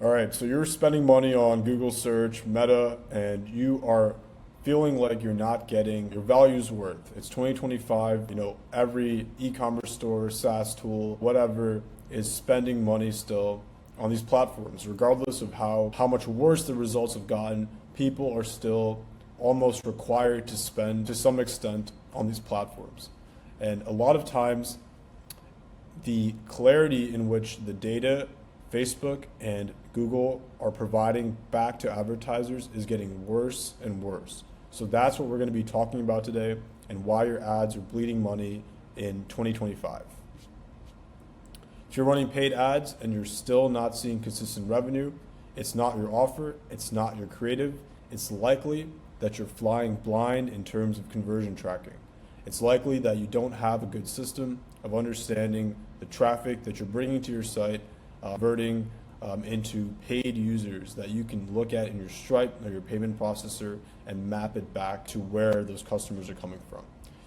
All right, so you're spending money on Google search, Meta, and you are feeling like you're not getting your value's worth. It's 2025, every e-commerce store, SaaS tool, whatever is spending money still on these platforms. Regardless of how much worse the results have gotten, people are still almost required to spend to some extent on these platforms. And a lot of times, the clarity in which the data Facebook and Google are providing back to advertisers is getting worse and worse. So that's what we're going to be talking about today and why your ads are bleeding money in 2025. If you're running paid ads and you're still not seeing consistent revenue, it's not your offer, it's not your creative, it's likely that you're flying blind in terms of conversion tracking. It's likely that you don't have a good system of understanding the traffic that you're bringing to your site, converting into paid users that you can look at in your Stripe or your payment processor and map it back to where those customers are coming from.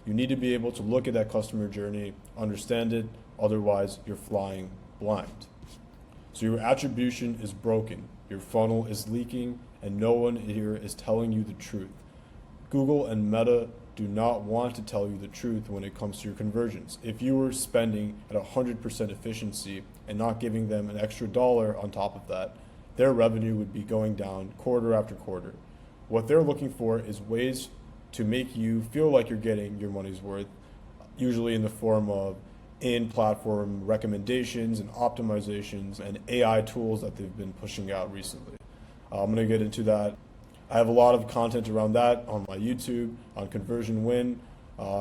You need to be able to look at that customer journey, understand it, otherwise you're flying blind. So your attribution is broken, your funnel is leaking, and no one here is telling you the truth. Google and Meta do not want to tell you the truth when it comes to your conversions. If you were spending at 100% efficiency and not giving them an extra dollar on top of that, their revenue would be going down quarter after quarter. What they're looking for is ways to make you feel like you're getting your money's worth, usually in the form of in-platform recommendations and optimizations and AI tools that they've been pushing out recently. I'm going to get into that. I have a lot of content around that on my YouTube, on ConversionWin.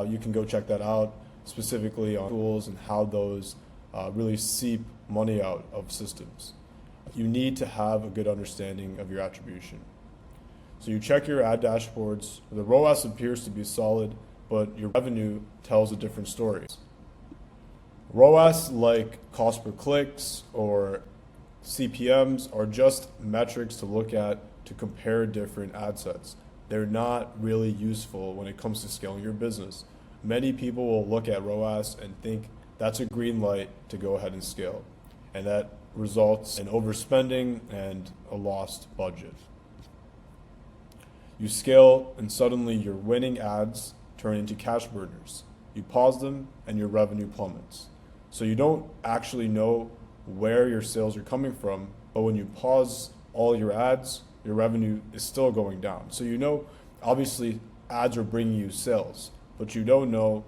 You can go check that out, specifically on tools and how those really seep money out of systems. You need to have a good understanding of your attribution. So you check your ad dashboards. The ROAS appears to be solid, but your revenue tells a different story. ROAS, like cost per clicks or CPMs, are just metrics to look at to compare different ad sets. They're not really useful when it comes to scaling your business. Many people will look at ROAS and think that's a green light to go ahead and scale, and that results in overspending and a lost budget. You scale and suddenly your winning ads turn into cash burners. You pause them and your revenue plummets. So you don't actually know where your sales are coming from, but when you pause all your ads, your revenue is still going down. So obviously ads are bringing you sales, but you don't know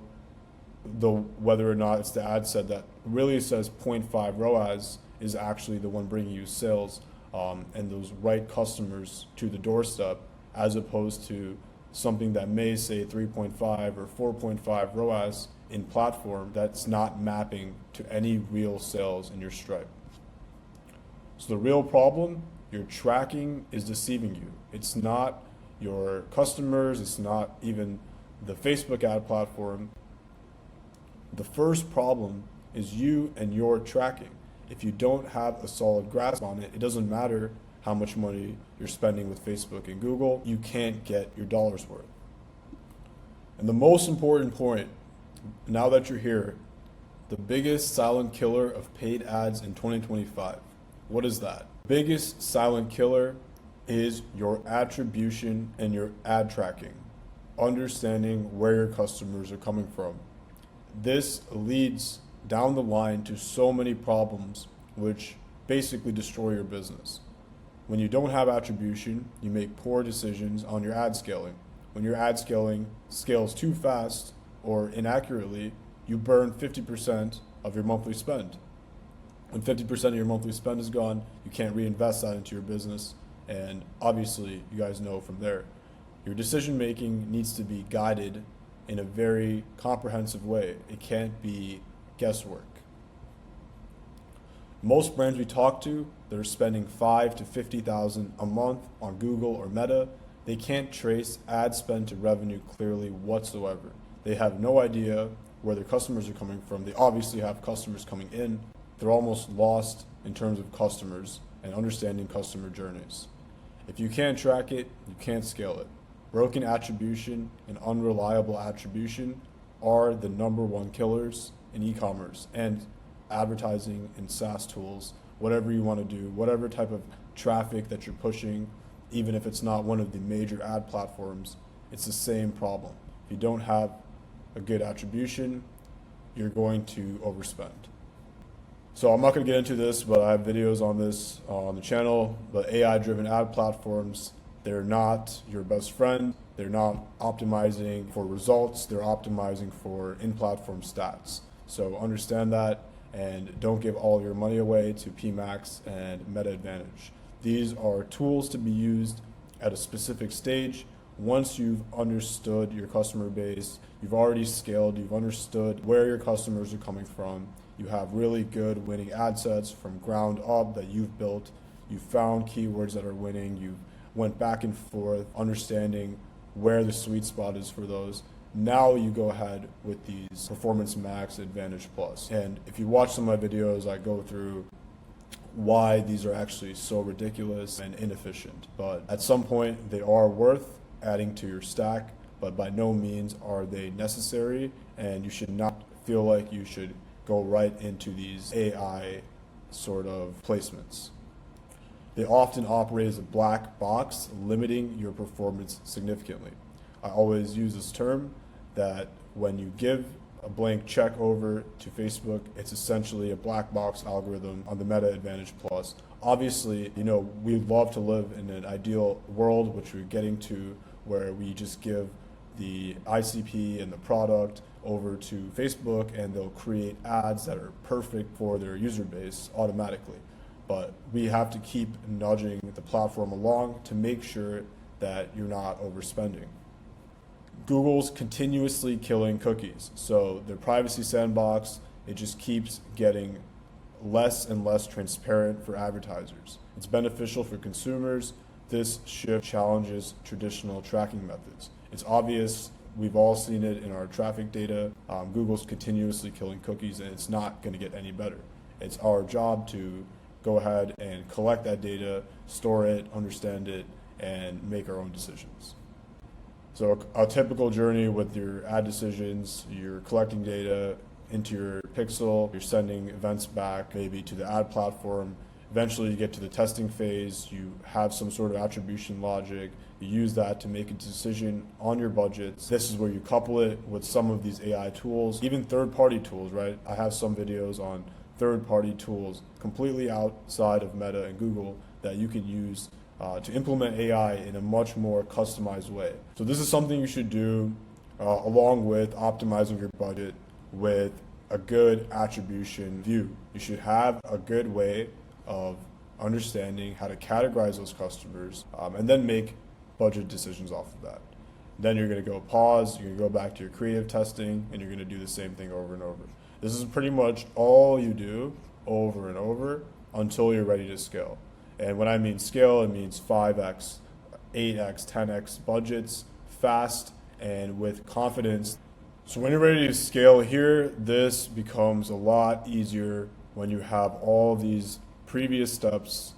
whether or not it's the ad set that really says 0.5 ROAS is actually the one bringing you sales and those right customers to the doorstep, as opposed to something that may say 3.5 or 4.5 ROAS in platform that's not mapping to any real sales in your Stripe. So the real problem, your tracking is deceiving you. It's not your customers, it's not even the Facebook ad platform. The first problem is you and your tracking. If you don't have a solid grasp on it, it doesn't matter how much money you're spending with Facebook and Google, you can't get your dollar's worth. And the most important point, now that you're here, the biggest silent killer of paid ads in 2025. What is that? Biggest silent killer is your attribution and your ad tracking, understanding where your customers are coming from. This leads down the line to so many problems which basically destroy your business. When you don't have attribution, you make poor decisions on your ad scaling. When your ad scaling scales too fast or inaccurately, you burn 50% of your monthly spend. When 50% of your monthly spend is gone, you can't reinvest that into your business. And obviously, you guys know from there, your decision making needs to be guided in a very comprehensive way. It can't be guesswork. Most brands we talk to, they're spending $5,000 to $50,000 a month on Google or Meta. They can't trace ad spend to revenue clearly whatsoever. They have no idea where their customers are coming from. They obviously have customers coming in. They're almost lost in terms of customers and understanding customer journeys. If you can't track it, you can't scale it. Broken attribution and unreliable attribution are the #1 killers in e-commerce and advertising and SaaS tools whatever you want to do, whatever type of traffic that you're pushing, even if it's not one of the major ad platforms, it's the same problem. If you don't have a good attribution, you're going to overspend. So I'm not going to get into this, but I have videos on this on the channel. But AI-driven ad platforms, they're not your best friend. They're not optimizing for results. They're optimizing for in-platform stats. So understand that, and don't give all your money away to PMax and Meta Advantage. These are tools to be used at a specific stage. Once you've understood your customer base, you've already scaled, you've understood where your customers are coming from, you have really good winning ad sets from ground up that you've built, you found keywords that are winning, you went back and forth understanding where the sweet spot is for those. Now you go ahead with these Performance Max Advantage Plus. And if you watch some of my videos, I go through why these are actually so ridiculous and inefficient. But at some point, they are worth adding to your stack, but by no means are they necessary, and you should not feel like you should go right into these AI sort of placements. They often operate as a black box, limiting your performance significantly. I always use this term that when you give a blank check over to Facebook, it's essentially a black box algorithm on the Meta Advantage Plus. Obviously, we love to live in an ideal world, which we're getting to, where we just give the ICP and the product over to Facebook and they'll create ads that are perfect for their user base automatically. But we have to keep nudging the platform along to make sure that you're not overspending. Google's continuously killing cookies. So their privacy sandbox, it just keeps getting less and less transparent for advertisers. It's beneficial for consumers. This shift challenges traditional tracking methods. It's obvious, we've all seen it in our traffic data. Google's continuously killing cookies, and it's not going to get any better. It's our job to go ahead and collect that data, store it, understand it, and make our own decisions. So a typical journey with your ad decisions, you're collecting data into your pixel, you're sending events back maybe to the ad platform. Eventually you get to the testing phase, you have some sort of attribution logic, you use that to make a decision on your budgets. This is where you couple it with some of these AI tools, even third-party tools, right? I have some videos on third-party tools completely outside of Meta and Google that you can use to implement AI in a much more customized way. So this is something you should do along with optimizing your budget with a good attribution view. You should have a good way of understanding how to categorize those customers and then make budget decisions off of that. Then you're going to go pause, you're going to go back to your creative testing, and you're going to do the same thing over and over. This is pretty much all you do over and over until you're ready to scale. And when I mean scale, it means 5x, 8x, 10x budgets, fast and with confidence. So when you're ready to scale here, this becomes a lot easier when you have all these previous steps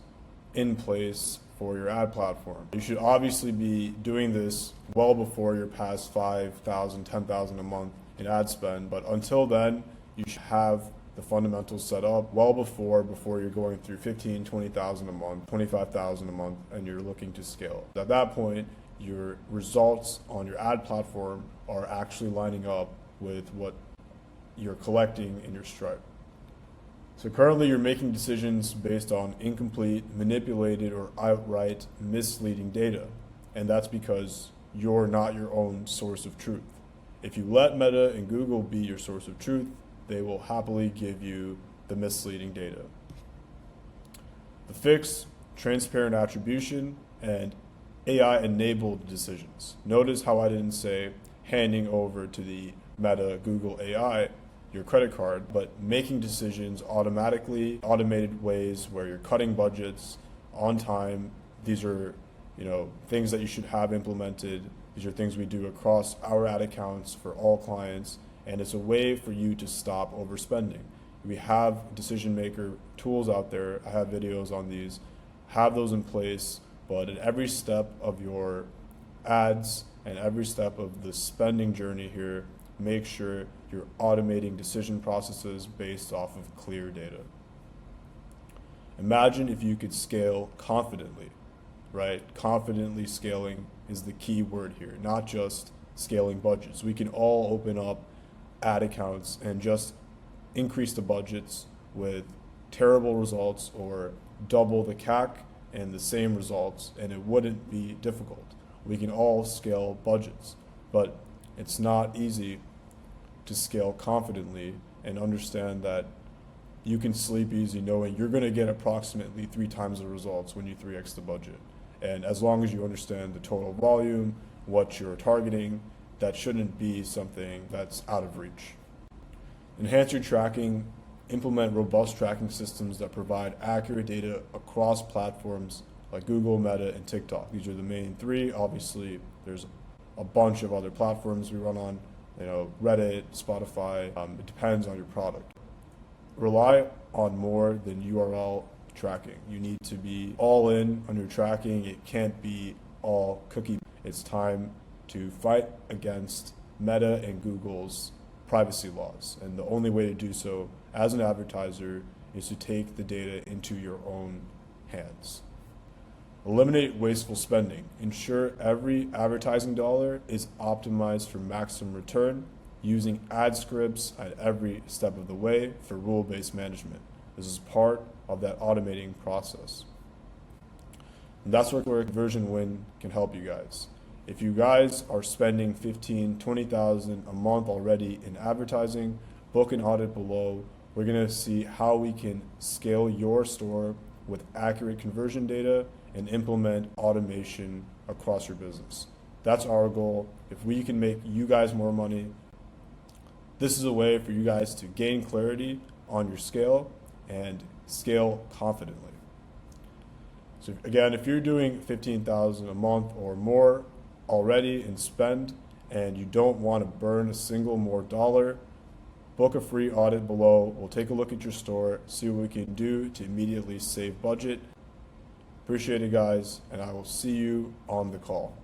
in place for your ad platform. You should obviously be doing this well before you're past 5,000, 10,000 a month in ad spend, but until then, you should have the fundamentals set up well before you're going through 15, 20,000 a month, 25,000 a month, and you're looking to scale. At that point, your results on your ad platform are actually lining up with what you're collecting in your Stripe. So currently you're making decisions based on incomplete, manipulated, or outright misleading data. And that's because you're not your own source of truth. If you let Meta and Google be your source of truth, they will happily give you the misleading data. The fix, transparent attribution, and AI-enabled decisions. Notice how I didn't say handing over to the Meta Google AI your credit card, but making decisions automatically, automated ways where you're cutting budgets on time. These are, things that you should have implemented. These are things we do across our ad accounts for all clients, and it's a way for you to stop overspending. We have decision maker tools out there. I have videos on these. Have those in place, but at every step of your ads and every step of the spending journey here, make sure you're automating decision processes based off of clear data. Imagine if you could scale confidently, right? Confidently scaling is the key word here, not just scaling budgets. We can all open up ad accounts and just increase the budgets with terrible results or double the CAC and the same results, and it wouldn't be difficult. We can all scale budgets, but it's not easy to scale confidently and understand that you can sleep easy knowing you're going to get approximately 3 times the results when you 3x the budget. And as long as you understand the total volume, what you're targeting, that shouldn't be something that's out of reach. Enhance your tracking. Implement robust tracking systems that provide accurate data across platforms like Google, Meta, and TikTok. These are the main 3. Obviously, there's a bunch of other platforms we run on, Reddit, Spotify. It depends on your product. Rely on more than URL tracking. You need to be all in on your tracking. It can't be all cookie. It's time to fight against Meta and Google's privacy laws. And the only way to do so as an advertiser is to take the data into your own hands. Eliminate wasteful spending. Ensure every advertising dollar is optimized for maximum return using ad scripts at every step of the way for rule-based management. This is part of that automating process. And that's where ConversionWin can help you guys. If you guys are spending $15,000, $20,000 a month already in advertising, book an audit below. We're going to see how we can scale your store with accurate conversion data and implement automation across your business. That's our goal. If we can make you guys more money, this is a way for you guys to gain clarity on your scale and scale confidently. So again, if you're doing $15,000 a month or more already in spend and you don't want to burn a single more dollar, book a free audit below. We'll take a look at your store, see what we can do to immediately save budget. Appreciate it, guys, and I will see you on the call.